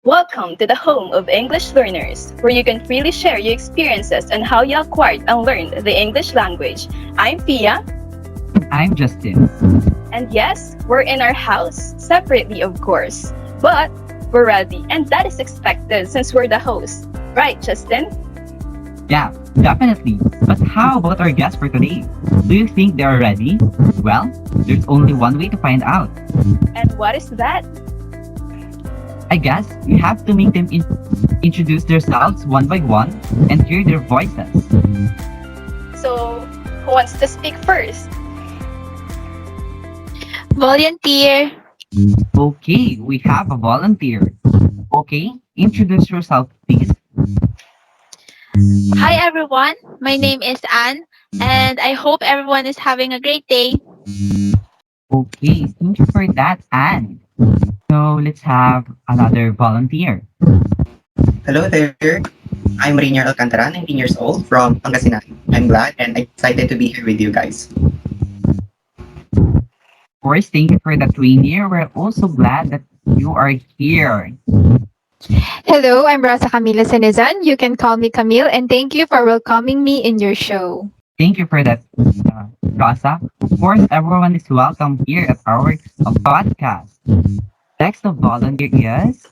Welcome to the home of English learners, where you can freely share your experiences and how you acquired and learned the English language. I'm Pia, I'm Justine. and yes, we're in our house, separately of course, but we're ready, and that is expected since we're the host. Right, Justin? Yeah, definitely. But how about our guests for today? Do you think they are ready? Well, there's only one way to find out. And what is that? I guess we have to make them introduce themselves one by one and hear their voices. So, who wants to speak first? Volunteer. Okay, we have a volunteer. Okay, introduce yourself, please. Hi everyone, my name is Anne and I hope everyone is having a great day. Okay, thank you for that, Anne. So let's have another volunteer. Hello there. I'm Rainier Alcantara, 19 years old from Pangasinan. I'm glad and excited to be here with you guys. Of course, thank you for that, Rainier. We're also glad that you are here. Hello, I'm Rosa Camila Senezan. You can call me Camille, and thank you for welcoming me in your show. Thank you for that, Rasa. Of course, everyone is welcome here at our podcast. Next of volunteer is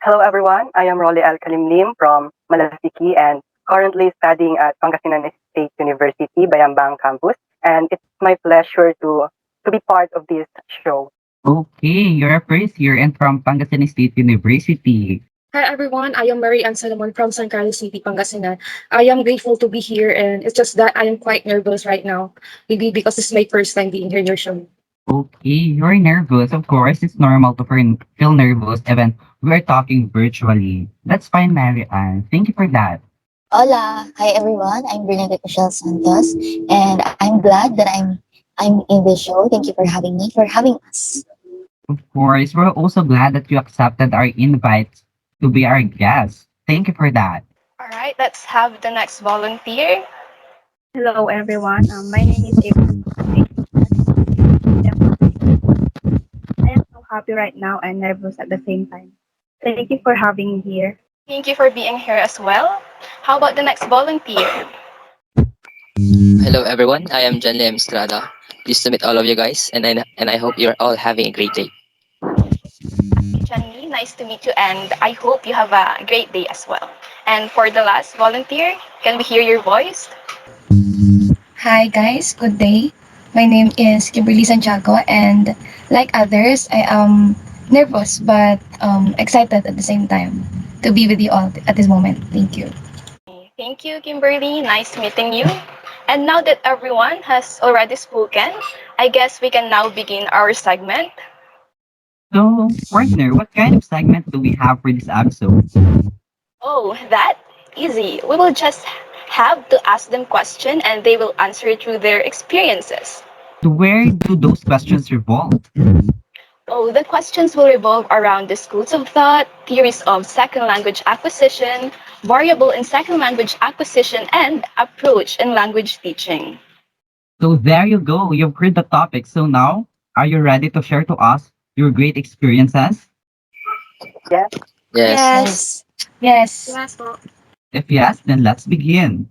Hello everyone, I am Rolly Al Kalimlim from Malasiki and currently studying at Pangasinan State University, Bayambang campus. And it's my pleasure to be part of this show. okay. You're a first year and from Pangasinan State University. Hi everyone, I am Mary Ann Salomon from San Carlos City, Pangasinan. I am grateful to be here and it's just that I am quite nervous right now. Maybe because this is my first time being here in your show. Okay, you're nervous. Of course, it's normal to feel nervous even we're talking virtually. That's fine, Mary Ann. Thank you for that. Hola, hi everyone. I'm Bernadette Michelle Santos, and I'm glad that I'm in the show. Thank you for having me, for having us. Of course, we're also glad that you accepted our invite to be our guest. Thank you for that. All right, let's have the next volunteer. Hello everyone. My name is April. I am so happy right now and nervous at the same time. Thank you for having me here. Thank you for being here as well. How about the next volunteer? Hello everyone, I am John Lem Estrada. Pleased to meet all of you guys and I hope you're all having a great day. Jenny, nice to meet you, and I hope you have a great day as well. And for the last volunteer, can we hear your voice? Hi guys, good day. My name is Kimberly Santiago and like others, I am nervous but excited at the same time to be with you all at this moment. Thank you. Thank you, Kimberly. Nice meeting you. And now that everyone has already spoken, I guess we can now begin our segment. So, partner, what kind of segment do we have for this episode? Oh, that easy. We will just have to ask them question and they will answer through their experiences. So where do those questions revolve? Oh, the questions will revolve around the schools of thought, theories of second language acquisition, variable in second language acquisition, and approach in language teaching. So there you go. You've heard the topic. So now, are you ready to share to us your great experiences? Yes. Yes. Yes. If yes, then let's begin.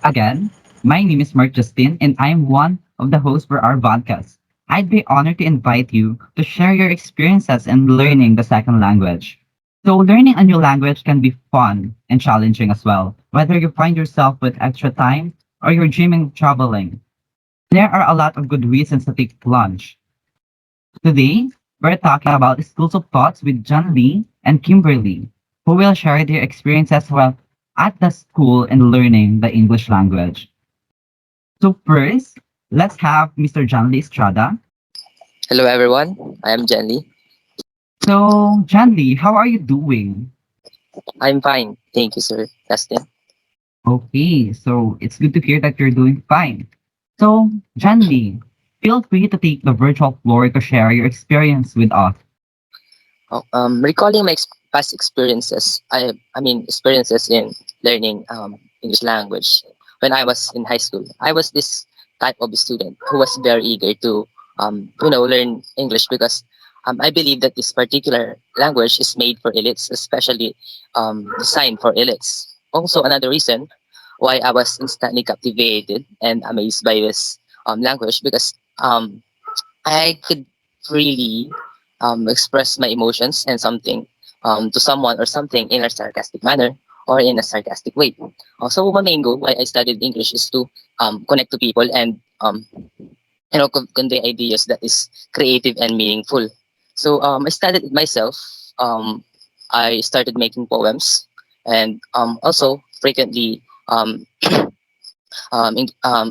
Again, my name is Mark Justine and I'm one of the hosts for our podcast. I'd be honored to invite you to share your experiences in learning the second language. So learning a new language can be fun and challenging as well, whether you find yourself with extra time or you're dreaming of traveling. There are a lot of good reasons to take plunge. Today, we're talking about the schools of thoughts with John Lee and Kimberly, who will share their experiences while at the school and learning the English language. So first, let's have Mr. John Lee Estrada. Hello everyone, I am Jenny. So, John Lee, how are you doing? I'm fine. Thank you, sir. Justin. Okay, so it's good to hear that you're doing fine. So, John Lee, feel free to take the virtual floor to share your experience with us. Recalling my past experiences, I mean experiences in learning English language. When I was in high school, I was this type of student who was very eager to learn English because I believe that this particular language is made for elites, especially designed for elites. Also, another reason why I was instantly captivated and amazed by this language because I could really express my emotions and something to someone or something in a sarcastic manner or in a sarcastic way. Also, my main goal why I studied English is to connect to people and convey ideas that is creative and meaningful. So I studied it myself. Um, I started making poems and also frequently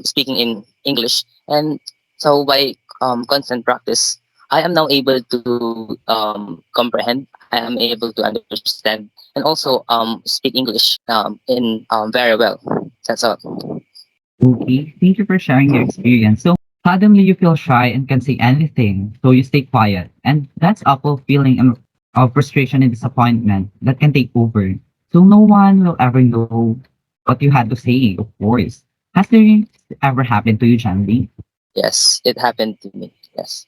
speaking in English. And so by constant practice, I am now able to comprehend. I am able to understand and also speak English in very well. That's all. Okay, thank you for sharing your experience. So suddenly you feel shy and can say anything, so you stay quiet. And that's awful feeling of frustration and disappointment that can take over. So no one will ever know what you had to say, of course. Has there ever happened to you, Janly? Yes, it happened to me. Yes.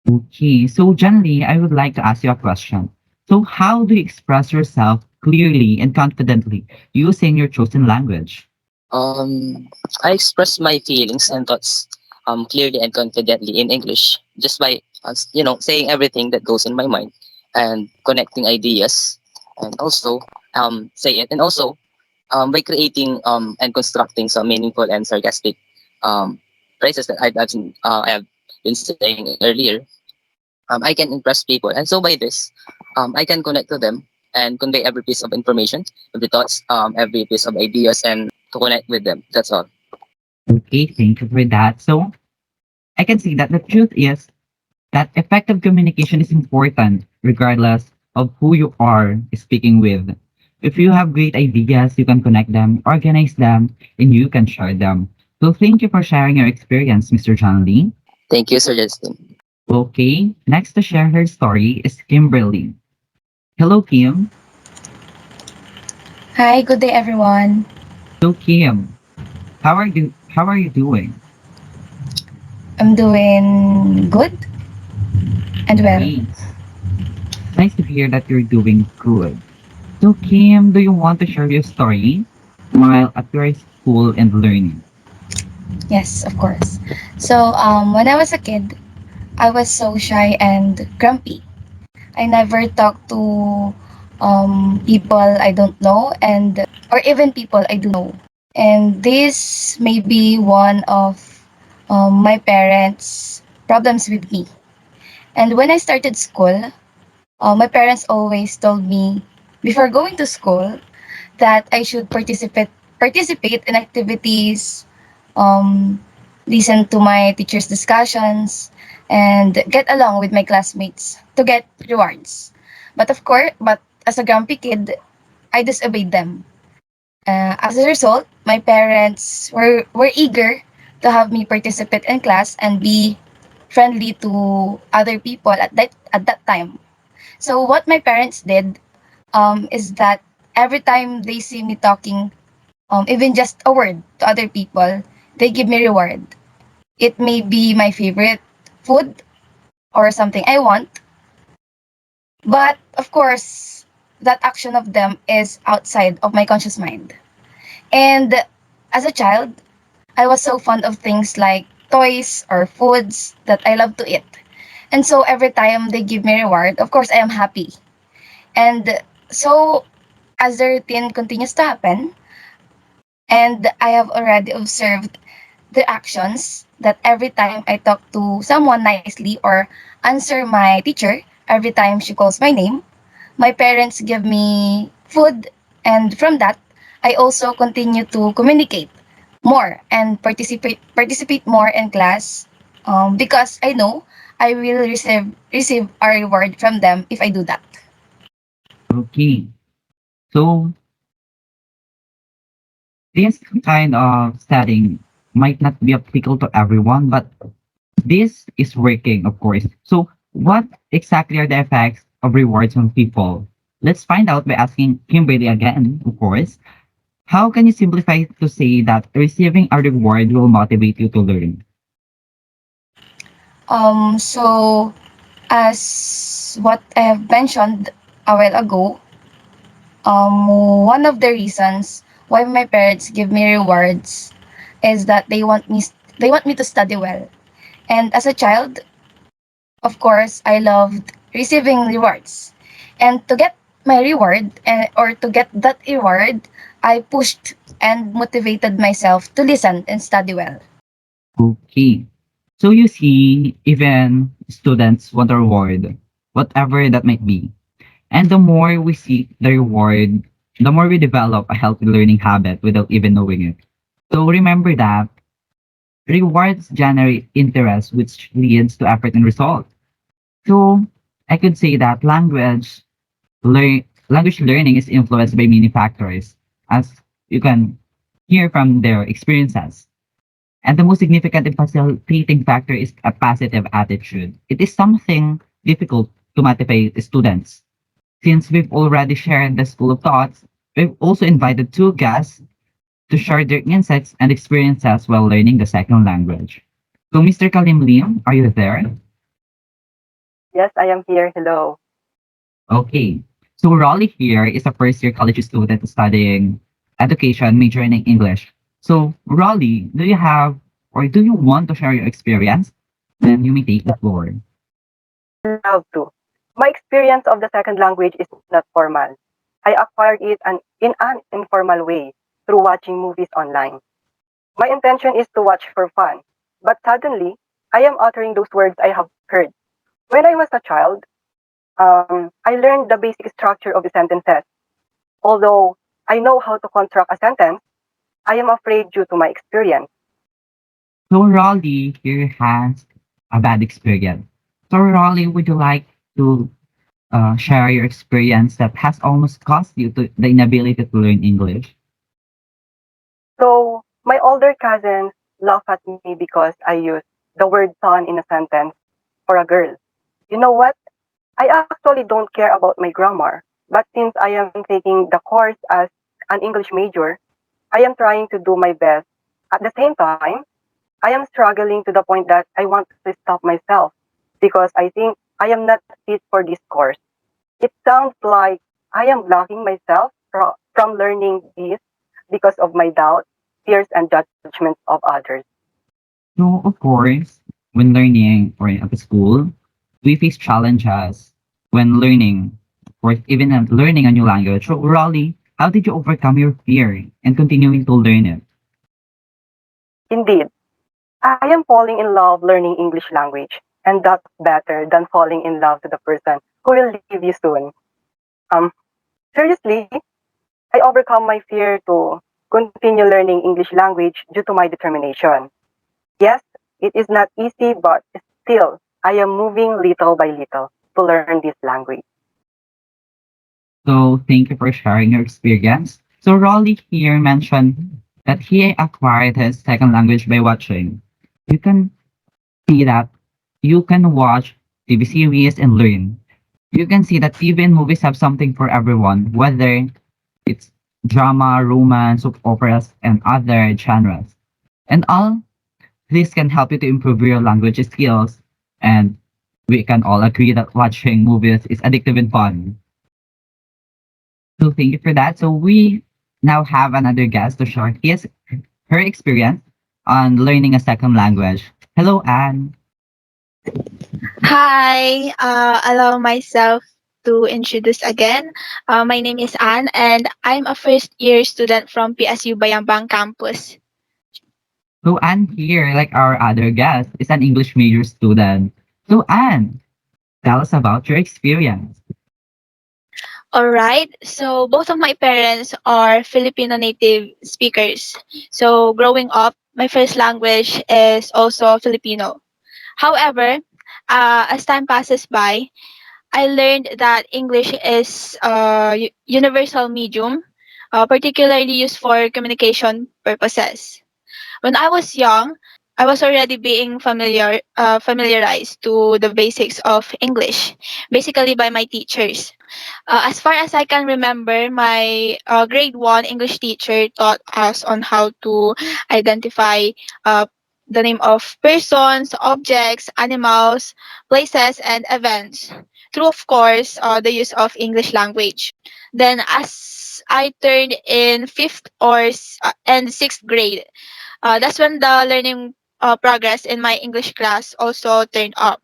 Okay, so Janly, I would like to ask you a question. So how do you express yourself clearly and confidently using your chosen language? Um, I express my feelings and thoughts clearly and confidently in English just by saying everything that goes in my mind and connecting ideas and also say it and also by creating and constructing some meaningful and sarcastic um, phrases that I have been saying earlier. I can impress people, and so by this, I can connect to them and convey every piece of information, every thoughts, every piece of ideas, and to connect with them. That's all. Okay, thank you for that. So I can see that the truth is that effective communication is important regardless of who you are speaking with. If you have great ideas, you can connect them, organize them, and you can share them. So thank you for sharing your experience, Mr. John Lee. Thank you, Sir Justin. Okay, next to share her story is Kimberly. Hello, Kim. Hi, good day, everyone. So Kim, how are you doing? I'm doing good and well. Okay, nice to hear that you're doing good. So Kim, do you want to share your story while at your school and learning? Yes, of course. So, when I was a kid, I was so shy and grumpy. I never talked to people I don't know and or even people I do know. And this may be one of my parents' problems with me. And when I started school, my parents always told me before going to school that I should participate in activities, um, listen to my teachers' discussions, and get along with my classmates to get rewards. But as a grumpy kid, I disobeyed them. As a result, my parents were eager to have me participate in class and be friendly to other people at that time. So what my parents did is that every time they see me talking, even just a word to other people, they give me reward. It may be my favorite food or something I want, but of course, that action of them is outside of my conscious mind. And as a child, I was so fond of things like toys or foods that I love to eat. And so every time they give me reward, of course I am happy. And so as the routine continues to happen, and I have already observed the actions that every time I talk to someone nicely or answer my teacher every time she calls my name, my parents give me food, and from that, I also continue to communicate more and participate more in class because I know I will receive a reward from them if I do that. Okay, so this kind of setting might not be applicable to everyone, but this is working, of course. So what exactly are the effects of rewards on people? Let's find out by asking Kimberly again, of course. How can you simplify it to say that receiving a reward will motivate you to learn? So As what I have mentioned a while ago, one of the reasons why my parents give me rewards is that they want me to study well. And as a child, of course, I loved receiving rewards. And to get my reward or to get that reward, I pushed and motivated myself to listen and study well. Okay. So you see, even students want a reward, whatever that might be. And the more we seek the reward, the more we develop a healthy learning habit without even knowing it. So remember that rewards generate interest, which leads to effort and result. So I could say that language learning is influenced by many factors, as you can hear from their experiences. And the most significant and facilitating factor is a positive attitude. It is something difficult to motivate students. Since we've already shared the school of thoughts, we've also invited two guests to share their insights and experiences while learning the second language. So, Mr. Kalim Liam, are you there? Yes, I am here. Hello. Okay. So, Raleigh here is a first year college student studying education, majoring in English. So, Raleigh, do you have or do you want to share your experience? Then you may take the floor. Love to. My experience of the second language is not formal. I acquired it in an informal way through watching movies online. My intention is to watch for fun, but suddenly I am uttering those words I have heard. When I was a child, I learned the basic structure of the sentences. Although I know how to construct a sentence, I am afraid due to my experience. So, Raleigh here has a bad experience. So, Raleigh, would you like to share your experience that has almost cost you the inability to learn English? So my older cousins laugh at me because I use the word son in a sentence for a girl. You know what? I actually don't care about my grammar, but since I am taking the course as an English major, I am trying to do my best. At the same time, I am struggling to the point that I want to stop myself because I think I am not fit for this course. It sounds like I am blocking myself from learning this because of my doubts, fears, and judgments of others. So, of course, when learning or at the school, we face challenges when learning or even learning a new language. So, Raleigh, how did you overcome your fear and continuing to learn it? Indeed, I am falling in love learning English language, and that's better than falling in love to the person who will leave you soon. Um, Seriously, I overcome my fear to continue learning English language due to my determination. Yes, it is not easy, but still, I am moving little by little to learn this language. So, thank you for sharing your experience. So, Raleigh here mentioned that he acquired his second language by watching. You can see that you can watch TV series and learn. You can see that even movies have something for everyone, whether it's drama, romance, soap operas, and other genres. And all this can help you to improve your language skills. And we can all agree that watching movies is addictive and fun. So thank you for that. So we now have another guest to share her experience on learning a second language. Hello, Anne. Hi, allow myself to introduce again. My name is Anne, and I'm a first year student from PSU Bayambang campus. So Anne here, like our other guest, is an English major student. So Anne, tell us about your experience. All right, so both of my parents are Filipino native speakers. So growing up, my first language is also Filipino. However, as time passes by, I learned that English is a universal medium, particularly used for communication purposes. When I was young, I was already being familiarized to the basics of English, basically by my teachers. As far as I can remember, my grade one English teacher taught us on how to identify uh, the name of persons, objects, animals, places, and events. Through, of course, the use of English language. Then, as I turned in and sixth grade, that's when the learning progress in my English class also turned up.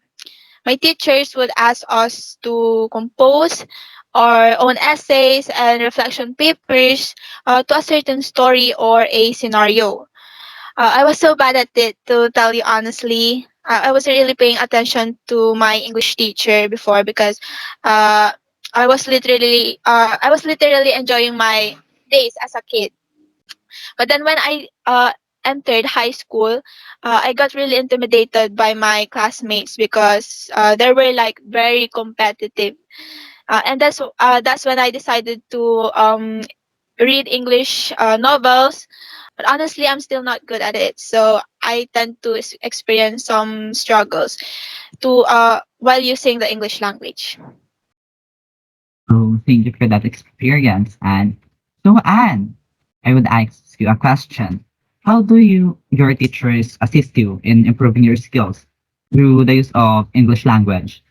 My teachers would ask us to compose our own essays and reflection papers to a certain story or a scenario. I was so bad at it, to tell you honestly. I wasn't really paying attention to my English teacher before because uh, I was literally enjoying my days as a kid. But then when I entered high school, I got really intimidated by my classmates because they were like very competitive. And that's when I decided to read English novels. But honestly, I'm still not good at it. So I tend to experience some struggles to while using the English language. So thank you for that experience. And so, Anne, I would ask you a question. How do your teachers assist you in improving your skills through the use of English language?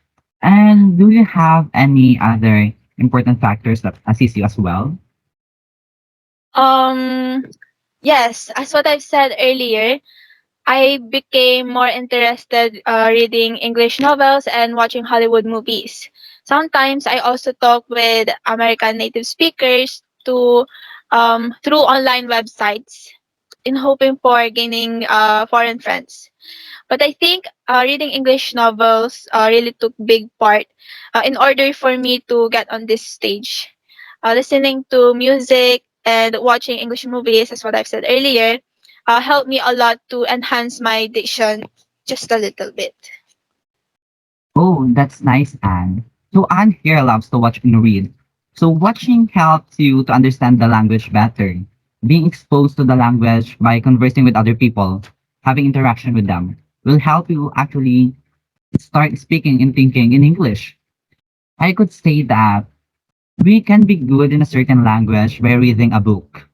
And do you have any other important factors that assist you as well? Um, yes, as what I've said earlier, I became more interested reading English novels and watching Hollywood movies. Sometimes I also talk with American native speakers to through online websites in hoping for gaining foreign friends. But I think reading English novels really took big part in order for me to get on this stage. Listening to music and watching English movies, as what I've said earlier, helped me a lot to enhance my diction just a little bit. Oh, that's nice, Anne. So Anne here loves to watch and read. So watching helps you to understand the language better. Being exposed to the language by conversing with other people, having interaction with them, will help you actually start speaking and thinking in English. I could say that we can be good in a certain language by reading a book.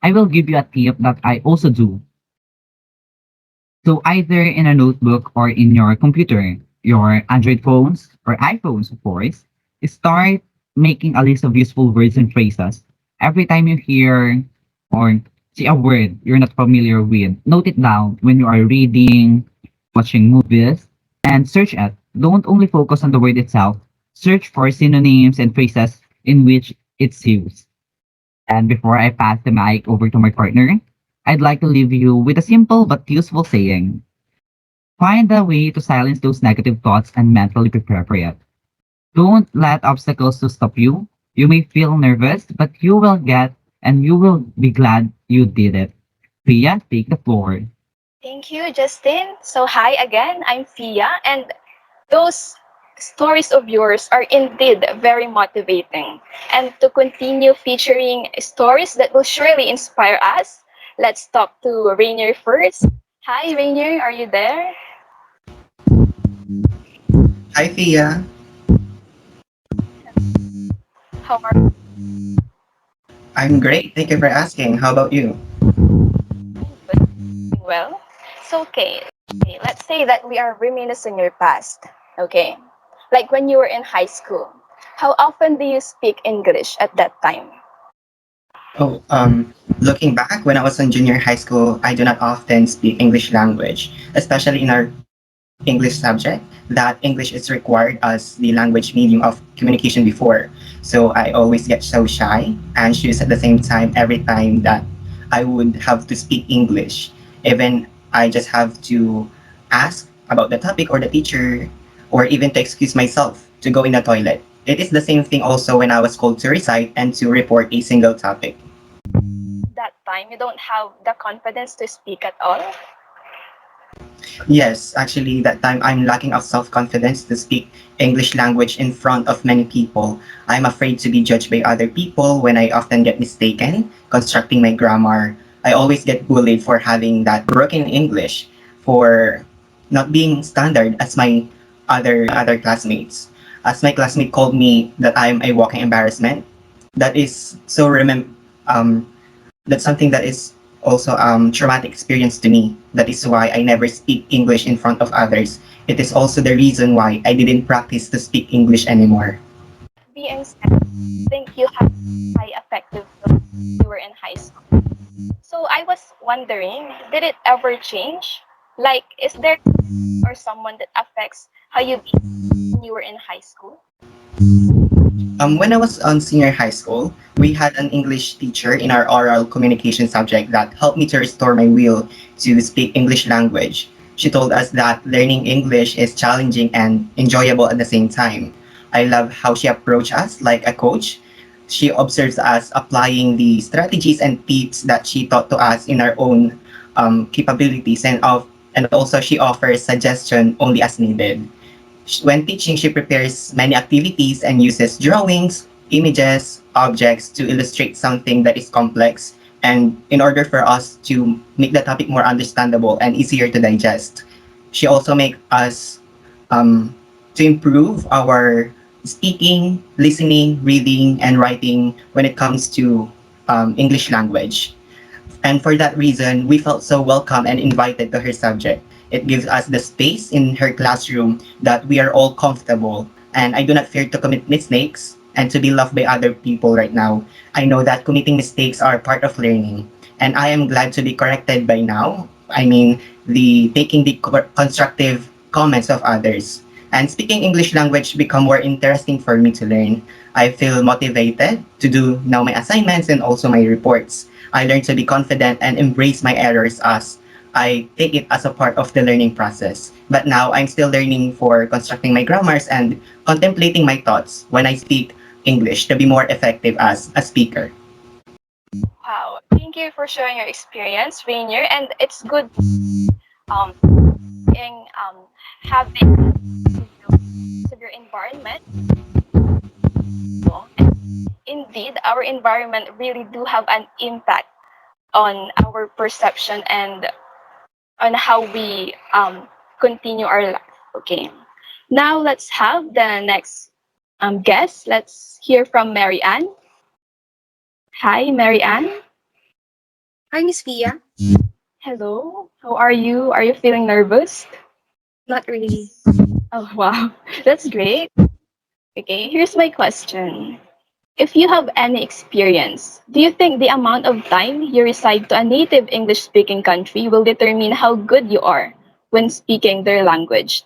I will give you a tip that I also do. So either in a notebook or in your computer, your Android phones or iPhones, of course, start making a list of useful words and phrases. Every time you hear or see a word you're not familiar with, note it down when you are reading, watching movies, and search it. Don't only focus on the word itself. Search for synonyms and phrases in which it's used. And before I pass the mic over to my partner, I'd like to leave you with a simple but useful saying. Find a way to silence those negative thoughts and mentally prepare for it. Don't let obstacles to stop you. You may feel nervous, but you will be glad you did it. Priya, take the floor. Thank you, Justine. So, hi again. I'm Fia, and those stories of yours are indeed very motivating. And to continue featuring stories that will surely inspire us, let's talk to Rainier first. Hi, Rainier, are you there? Hi, Thea. How are I'm great. Thank you for asking. How about you? you doing? Well, so okay, let's say that we are reminiscing your past. Okay, like when you were in high school. How often do you speak English at that time? Oh, looking back, when I was in junior high school, I do not often speak English language, especially in our English subject, that English is required as the language medium of communication before. So I always get so shy, anxious at the same time every time that I would have to speak English. Even I just have to ask about the topic or the teacher, or even to excuse myself to go in the toilet. It is the same thing also when I was called to recite and to report a single topic. That time you don't have the confidence to speak at all? Yes, actually, that time I'm lacking of self-confidence to speak English language in front of many people. I'm afraid to be judged by other people when I often get mistaken constructing my grammar. I always get bullied for having that broken English, for not being standard as my other classmates. As my classmate called me that I'm a walking embarrassment. That is so that's something that is also traumatic experience to me. That is why I never speak English in front of others. It is also the reason why I didn't practice to speak English anymore. Being said, I think you have high effective when you were in high school. So I was wondering, did it ever change? Like, is there or someone that affects how you be when you were in high school? When I was on senior high school, we had an English teacher in our oral communication subject that helped me to restore my will to speak English language. She told us that learning English is challenging and enjoyable at the same time. I love how she approached us like a coach. She observes us applying the strategies and tips that she taught to us in our own capabilities and also she offers suggestion only as needed. When teaching, she prepares many activities and uses drawings, images, objects to illustrate something that is complex and in order for us to make the topic more understandable and easier to digest. She also makes us to improve our speaking, listening, reading, and writing when it comes to English language. And for that reason, we felt so welcome and invited to her subject. It gives us the space in her classroom that we are all comfortable. And I do not fear to commit mistakes and to be loved by other people right now. I know that committing mistakes are part of learning. And I am glad to be corrected by now. I mean, the taking the constructive comments of others. And speaking English language become more interesting for me to learn. I feel motivated to do now my assignments and also my reports. I learned to be confident and embrace my errors as I take it as a part of the learning process. But now I'm still learning for constructing my grammars and contemplating my thoughts when I speak English to be more effective as a speaker. Wow, thank you for sharing your experience, Rainier, and it's good um, in having of your environment. And indeed, our environment really do have an impact on our perception and on how we continue our life. Okay. Now let's have the next guest. Let's hear from Mary Ann. Hi, Mary Ann. Hi, Miss Pia. Hello. How are you? Are you feeling nervous? Not really. Oh, wow. That's great. Okay, here's my question. If you have any experience, do you think the amount of time you reside to a native English speaking country will determine how good you are when speaking their language?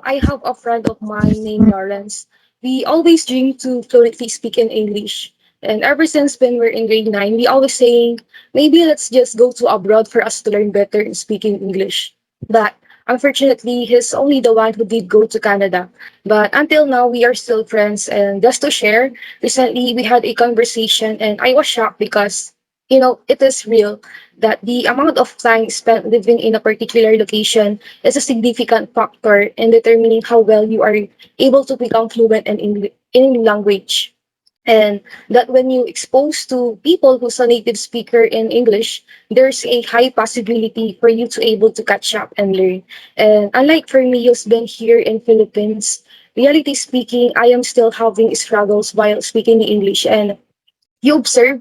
I have a friend of mine named Lawrence. We always dream to fluently speak in English. And ever since when we're in grade 9, we always saying, maybe let's just go to abroad for us to learn better in speaking English. But unfortunately, he's only the one who did go to Canada. But until now, we are still friends. And just to share, recently we had a conversation and I was shocked because, it is real that the amount of time spent living in a particular location is a significant factor in determining how well you are able to become fluent in language. And that when you expose to people who's a native speaker in English, there's a high possibility for you to able to catch up and learn. And unlike for me, who's been here in Philippines, reality speaking, I am still having struggles while speaking English. And you observe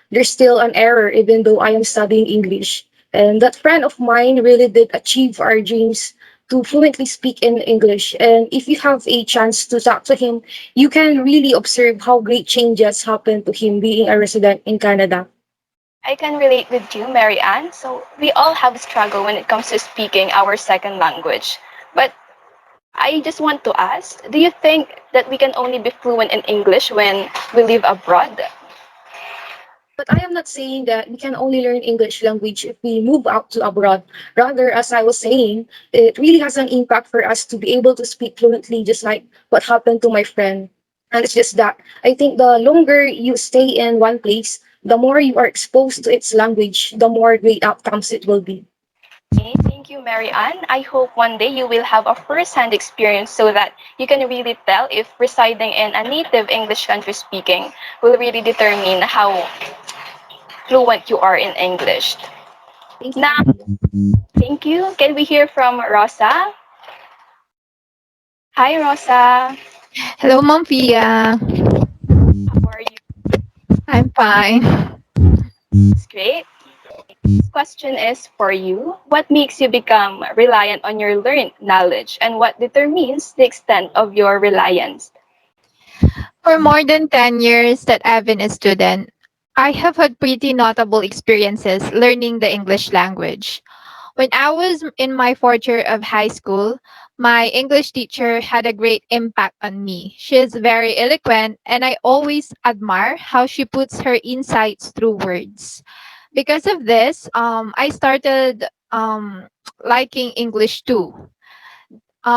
there's still an error even though I am studying English. And that friend of mine really did achieve our dreams to fluently speak in English. And if you have a chance to talk to him, you can really observe how great changes happened to him being a resident in Canada. I can relate with you, Mary Ann. So we all have struggle when it comes to speaking our second language. But I just want to ask, do you think that we can only be fluent in English when we live abroad? But I am not saying that we can only learn English language if we move out to abroad. Rather, as I was saying, it really has an impact for us to be able to speak fluently, just like what happened to my friend. And it's just that I think the longer you stay in one place, the more you are exposed to its language, the more great outcomes it will be. Okay, thank you, Mary Ann. I hope one day you will have a first-hand experience so that you can really tell if residing in a native English country speaking will really determine how fluent you are in English. Thank Now, you. thank you. Can we hear from Rosa? Hi, Rosa. Hello, Mom Pia. How are you? I'm fine. It's great. This question is for you. What makes you become reliant on your learned knowledge, and what determines the extent of your reliance? For more than 10 years that I've been a student, I have had pretty notable experiences learning the English language. When I was in my fourth year of high school, my English teacher had a great impact on me. She is very eloquent, and I always admire how she puts her insights through words. Because of this, I started liking English too.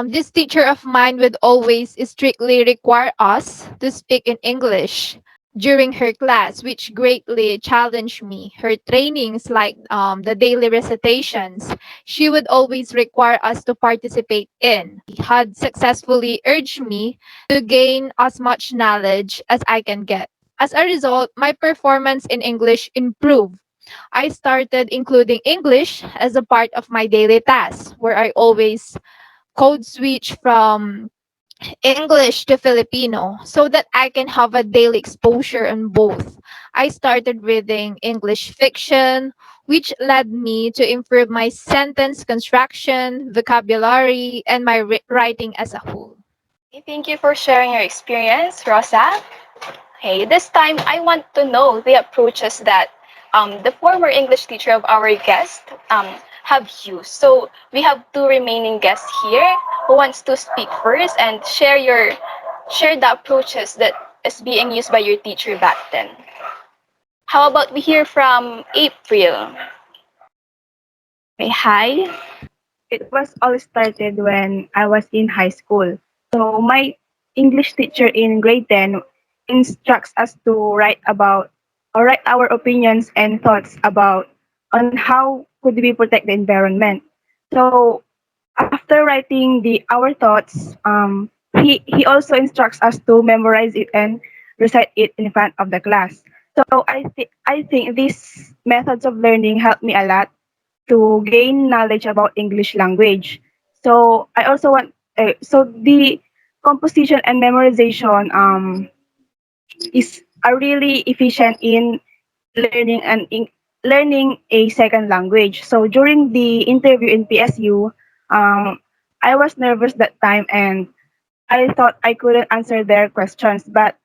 This teacher of mine would always strictly require us to speak in English during her class, which greatly challenged me. Her trainings, like the daily recitations, she would always require us to participate in. Had successfully urged me to gain as much knowledge as I can get. As a result, my performance in English improved. I started including English as a part of my daily tasks, where I always code switch from English to Filipino so that I can have a daily exposure on both. I started reading English fiction, which led me to improve my sentence construction, vocabulary, and my writing as a whole. Okay, thank you for sharing your experience, Rosa. Okay, this time I want to know the approaches that the former English teacher of our guest have used. So we have two remaining guests here who wants to speak first and share the approaches that is being used by your teacher back then. How about we hear from April? Okay, hi. It was all started when I was in high school. So my English teacher in grade 10 instructs us to write about or write our opinions and thoughts about on how could we protect the environment. So after writing the our thoughts, he also instructs us to memorize it and recite it in front of the class. So I think these methods of learning helped me a lot to gain knowledge about English language. So I also want so the composition and memorization is are really efficient in learning learning a second language. So during the interview in PSU, I was nervous that time and I thought I couldn't answer their questions. But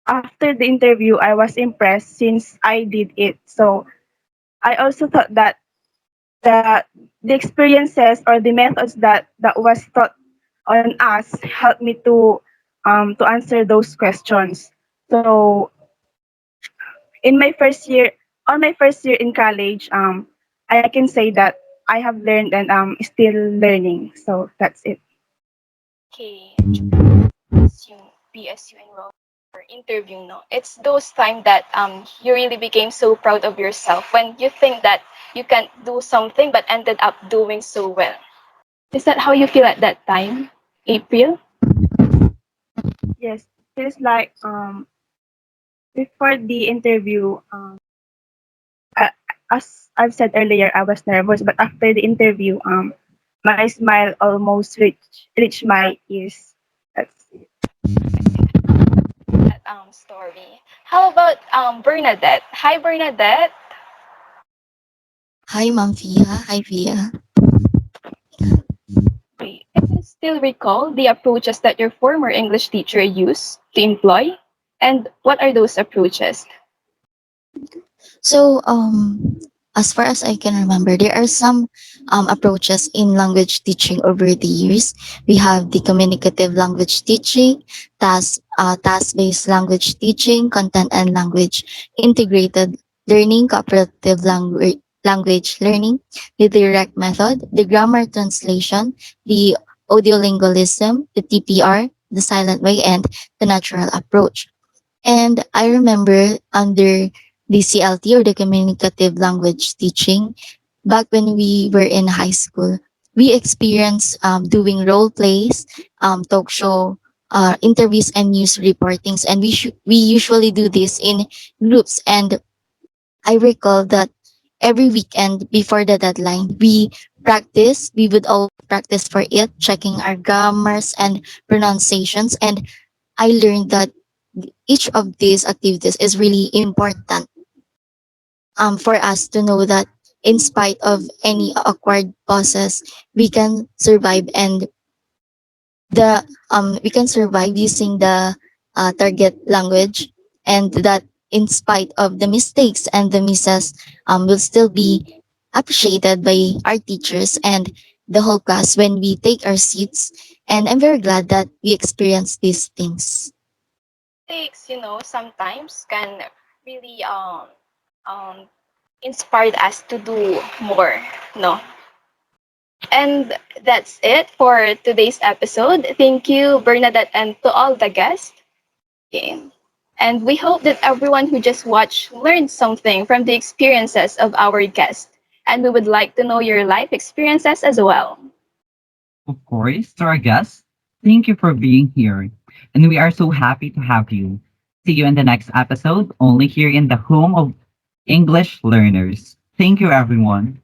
after the interview, I was impressed since I did it. So I also thought that the the experiences or the methods that was taught on us helped me to answer those questions. So in my first year on my first year in college, I can say that I have learned and still learning. So that's it. Okay, PSU, PSU enrolled for interview, no? It's those time that you really became so proud of yourself when you think that you can't do something but ended up doing so well. Is that how you feel at that time, April? Yes, feels like before the interview, uh, as I've said earlier, I was nervous, but after the interview, my smile almost reached my ears. That's it. That story. How about Bernadette? Hi, Bernadette. Hi, Ma'am Fia. Hi, Fia. Okay, can you still recall the approaches that your former English teacher used to employ? And what are those approaches? So, as far as I can remember, there are some approaches in language teaching over the years. We have the communicative language teaching, task-based language teaching, content and language integrated learning, cooperative language learning, the direct method, the grammar translation, the audiolingualism, the TPR, the silent way, and the natural approach. And I remember under the CLT or the communicative language teaching, back when we were in high school, we experienced doing role plays, talk show, interviews, and news reportings. And we usually do this in groups. And I recall that every weekend before the deadline, we practice. We would all practice for it, checking our grammars and pronunciations. And I learned that each of these activities is really important for us to know that in spite of any awkward pauses, we can survive and the we can survive using the target language, and that in spite of the mistakes and the misses will still be appreciated by our teachers and the whole class when we take our seats, and I'm very glad that we experienced these things. Mistakes, sometimes can really um inspired us to do more, no? And that's it for today's episode. Thank you, Bernadette, and to all the guests. Okay. And we hope that everyone who just watched learned something from the experiences of our guests. And we would like to know your life experiences as well. Of course, to our guests, thank you for being here. And we are so happy to have you. See you in the next episode, only here in the home of English learners. Thank you, everyone.